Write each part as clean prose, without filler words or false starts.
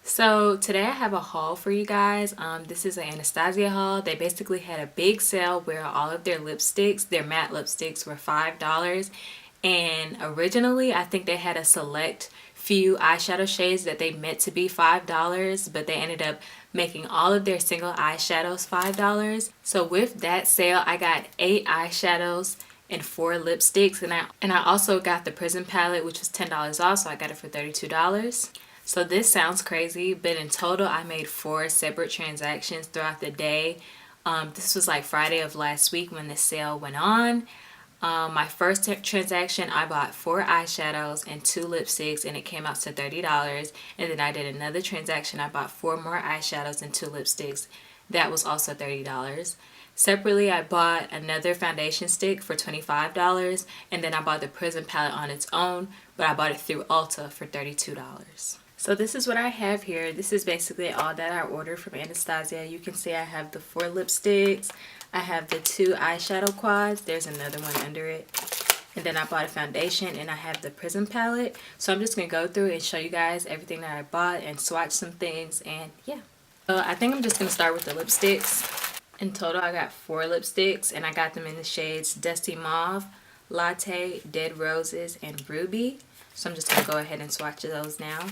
So today I have a haul for you guys. This is an Anastasia haul. They basically had a big sale where all of their lipsticks, their matte lipsticks, were $5. And originally I think they had a select few eyeshadow shades that they meant to be $5, but they ended up making all of their single eyeshadows $5. So with that sale, I got 8 eyeshadows and 4 lipsticks, and I also got the Prism Palette, which was $10 off, so I got it for $32. So this sounds crazy, but in total I made 4 separate transactions throughout the day. This was like Friday of last week when the sale went on. My first transaction, I bought 4 eyeshadows and 2 lipsticks, and it came out to $30. And then I did another transaction. I bought 4 more eyeshadows and 2 lipsticks. That was also $30. Separately, I bought another foundation stick for $25, and then I bought the Prism Palette on its own, but I bought it through Ulta for $32. So this is what I have here. This is basically all that I ordered from Anastasia. You can see I have the 4 lipsticks. I have the 2 eyeshadow quads. There's another one under it. And then I bought a foundation, and I have the Prism Palette. So I'm just going to go through and show you guys everything that I bought and swatch some things, and yeah. I think I'm just going to start with the lipsticks. In total, I got 4 lipsticks, and I got them in the shades Dusty Mauve, Latte, Dead Roses, and Ruby. So I'm just going to go ahead and swatch those now.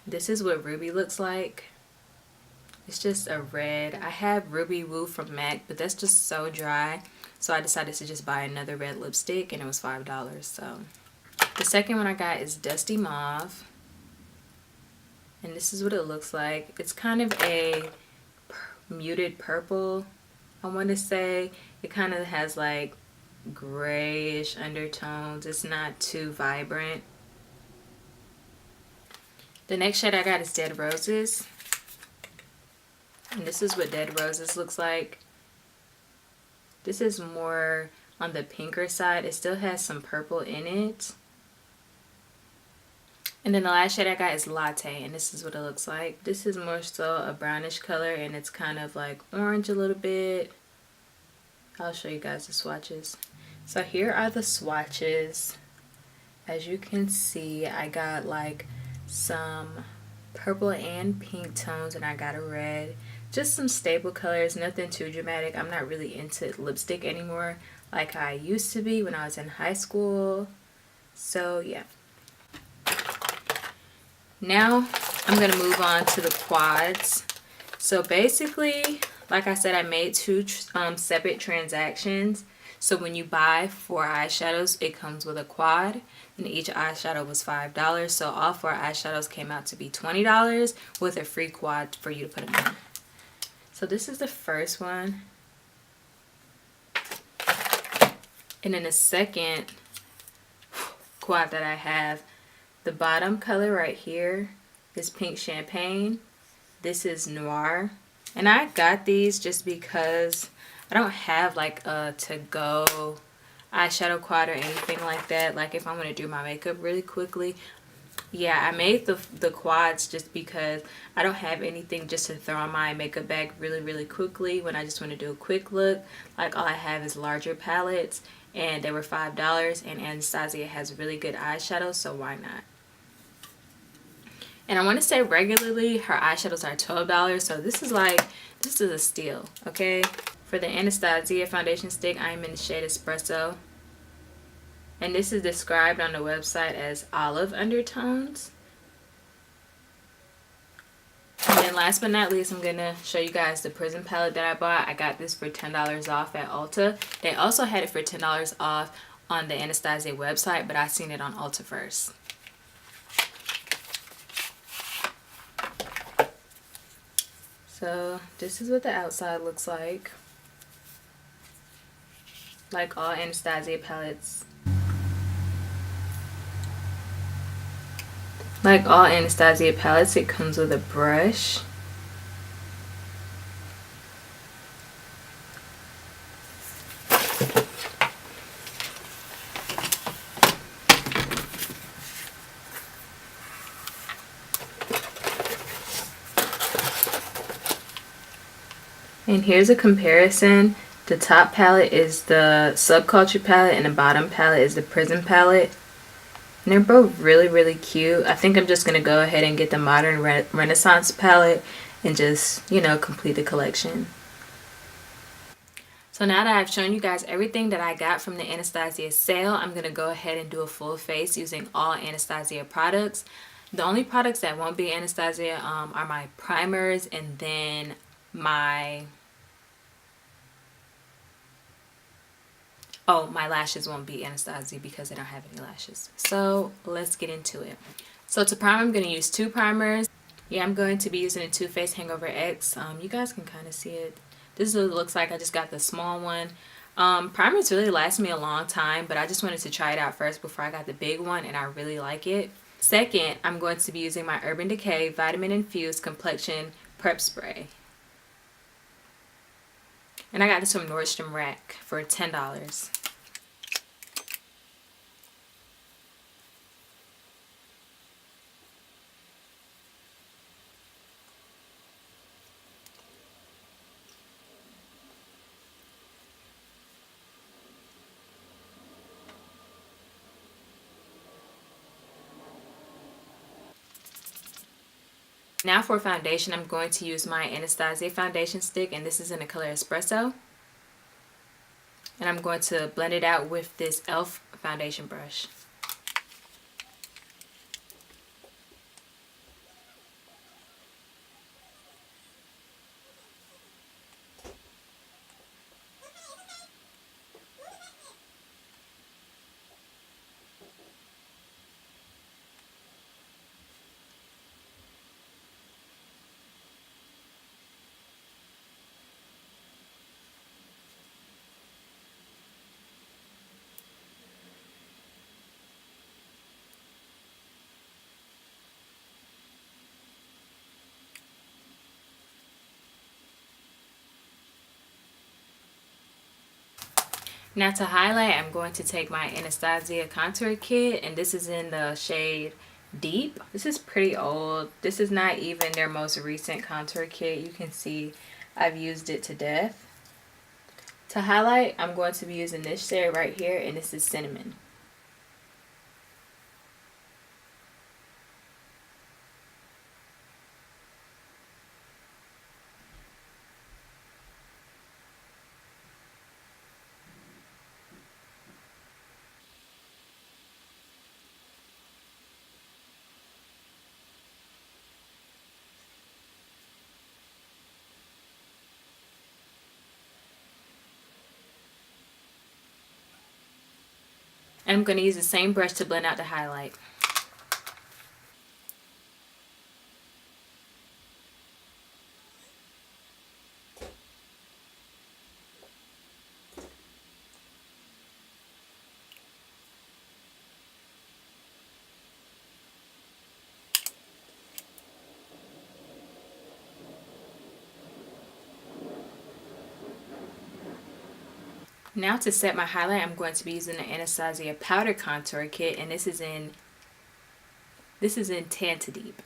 This is what Ruby looks like. It's just a red. I have Ruby Woo from MAC, but that's just so dry. So I decided to just buy another red lipstick, and it was $5. So the second one I got is Dusty Mauve. And this is what it looks like. It's kind of a muted purple, I want to say. It kind of has like grayish undertones. It's not too vibrant. The next shade I got is Dead Roses. And this is what Dead Roses looks like. This is more on the pinker side. It still has some purple in it. And then the last shade I got is Latte, and this is what it looks like. This is more so a brownish color, and it's kind of like orange a little bit. I'll show you guys the swatches. So here are the swatches. As you can see, I got like some purple and pink tones, and I got a red. Just some staple colors, nothing too dramatic. I'm not really into lipstick anymore like I used to be when I was in high school. So yeah. Now I'm going to move on to the quads. So basically, like I said, I made 2 separate transactions. So when you buy 4 eyeshadows, it comes with a quad, and each eyeshadow was $5. So all 4 eyeshadows came out to be $20 with a free quad for you to put them on. So this is the first one. And then the second quad that I have, the bottom color right here is Pink Champagne. This is Noir. And I got these just because I don't have like a to-go eyeshadow quad or anything like that. Like if I'm going to do my makeup really quickly. Yeah, I made the quads just because I don't have anything just to throw in my makeup bag really quickly when I just want to do a quick look. Like all I have is larger palettes, and they were $5, and Anastasia has really good eyeshadows, so why not? And I want to say regularly her eyeshadows are $12, so this is a steal, okay? For the Anastasia foundation stick, I am in the shade Espresso. And this is described on the website as olive undertones. And then last but not least, I'm going to show you guys the Prism Palette that I bought. I got this for $10 off at Ulta. They also had it for $10 off on the Anastasia website, but I seen it on Ulta first. So this is what the outside looks like. Like all Anastasia palettes. Like all Anastasia palettes, it comes with a brush. And here's a comparison. The top palette is the Subculture palette, and the bottom palette is the Prism palette. And they're both really, really cute. I think I'm just going to go ahead and get the Modern Renaissance palette and just, you know, complete the collection. So now that I've shown you guys everything that I got from the Anastasia sale, I'm going to go ahead and do a full face using all Anastasia products. The only products that won't be Anastasia are my primers, and then my lashes won't be Anastasia because I don't have any lashes. So let's get into it. So to prime, I'm going to use 2 primers. Yeah, I'm going to be using a Too Faced Hangover X. You guys can kind of see it. This is what it looks like. I just got the small one. Primers really last me a long time, but I just wanted to try it out first before I got the big one, and I really like it. Second, I'm going to be using my Urban Decay Vitamin Infused Complexion Prep Spray. And I got this from Nordstrom Rack for $10. Now for foundation, I'm going to use my Anastasia foundation stick, and this is in the color Espresso. And I'm going to blend it out with this e.l.f. foundation brush. Now to highlight, I'm going to take my Anastasia contour kit, and this is in the shade Deep. This is pretty old. This is not even their most recent contour kit. You can see I've used it to death. To highlight, I'm going to be using this shade right here, and this is Cinnamon. And I'm going to use the same brush to blend out the highlight. Now to set my highlight, I'm going to be using the Anastasia Powder Contour Kit, and this is in Tan to Deep.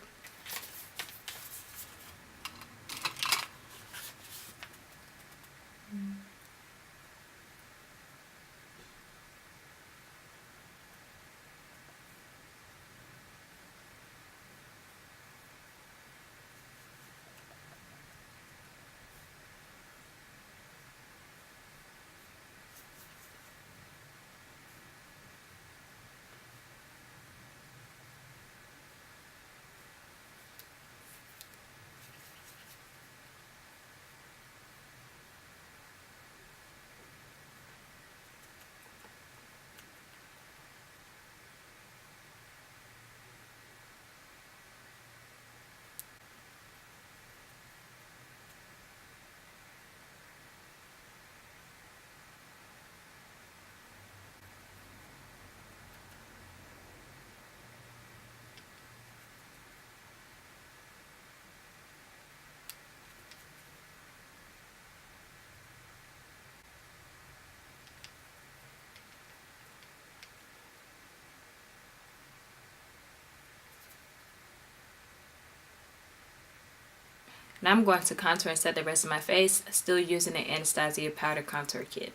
Now I'm going to contour and set the rest of my face, still using the Anastasia Powder Contour Kit.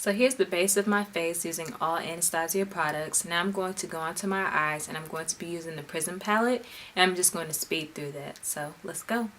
So here's the base of my face using all Anastasia products. Now I'm going to go onto my eyes and I'm going to be using the Prism palette, and I'm just going to speed through that. So let's go.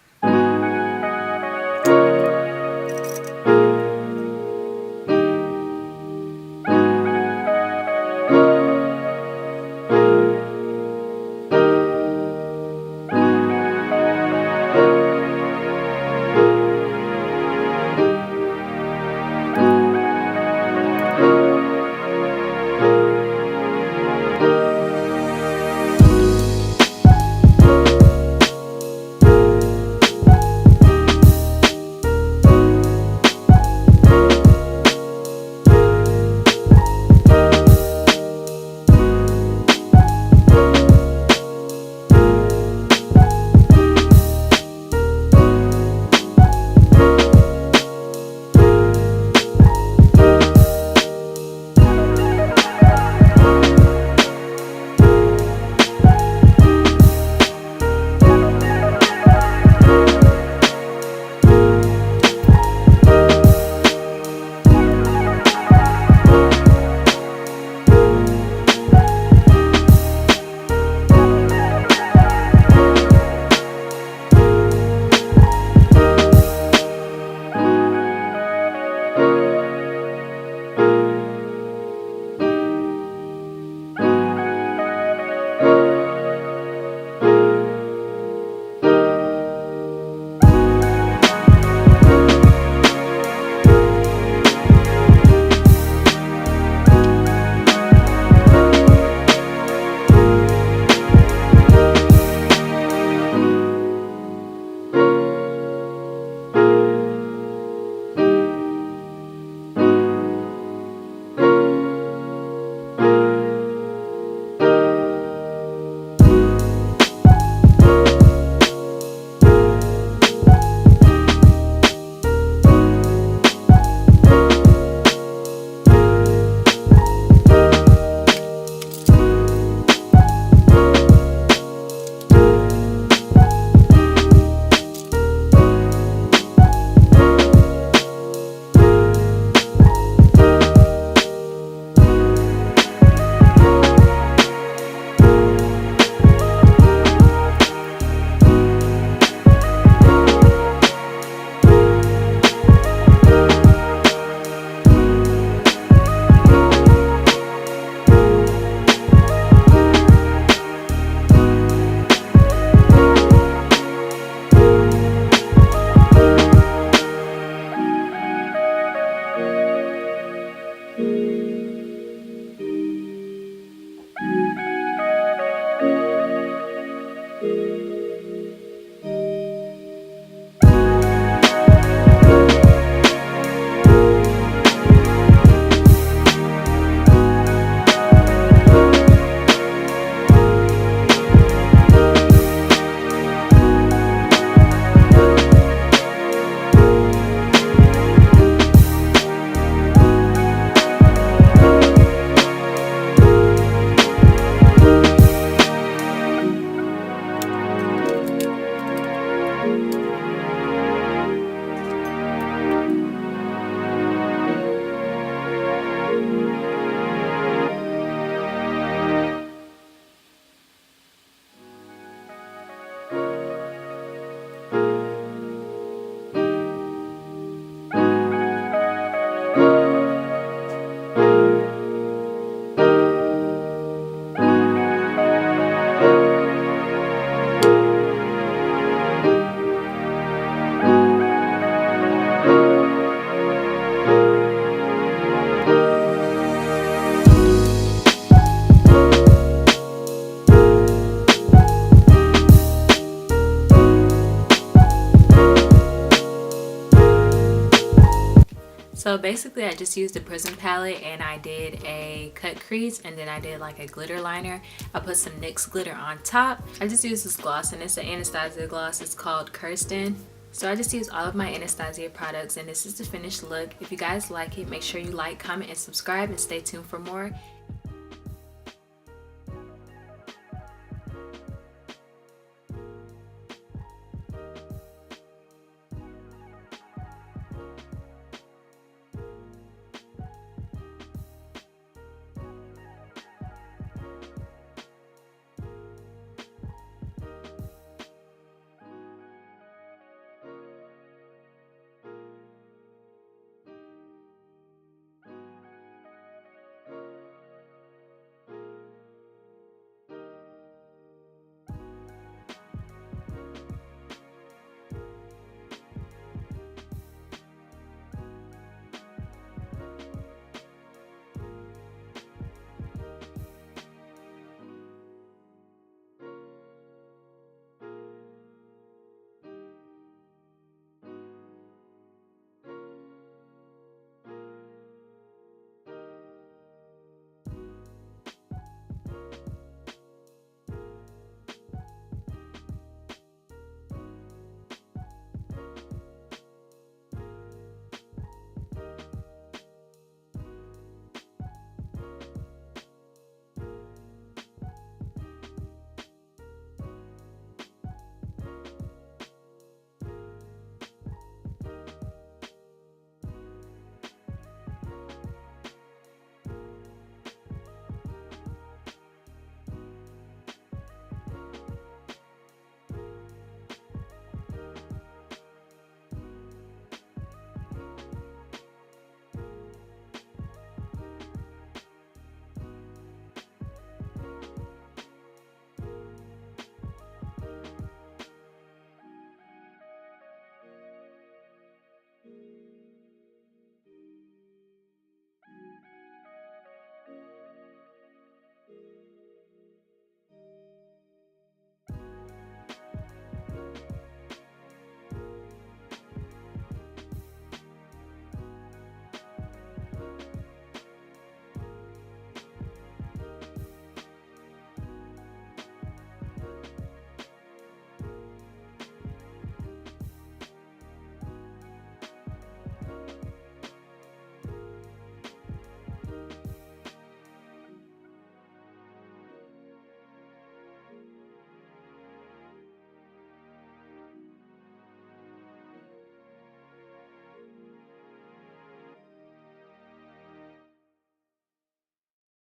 So basically I just used the Prism palette and I did a cut crease, and then I did like a glitter liner. I put some NYX glitter on top. I just used this gloss, and it's an Anastasia gloss. It's called Kirsten. So I just used all of my Anastasia products, and this is the finished look. If you guys like it, make sure you like, comment, and subscribe, and stay tuned for more.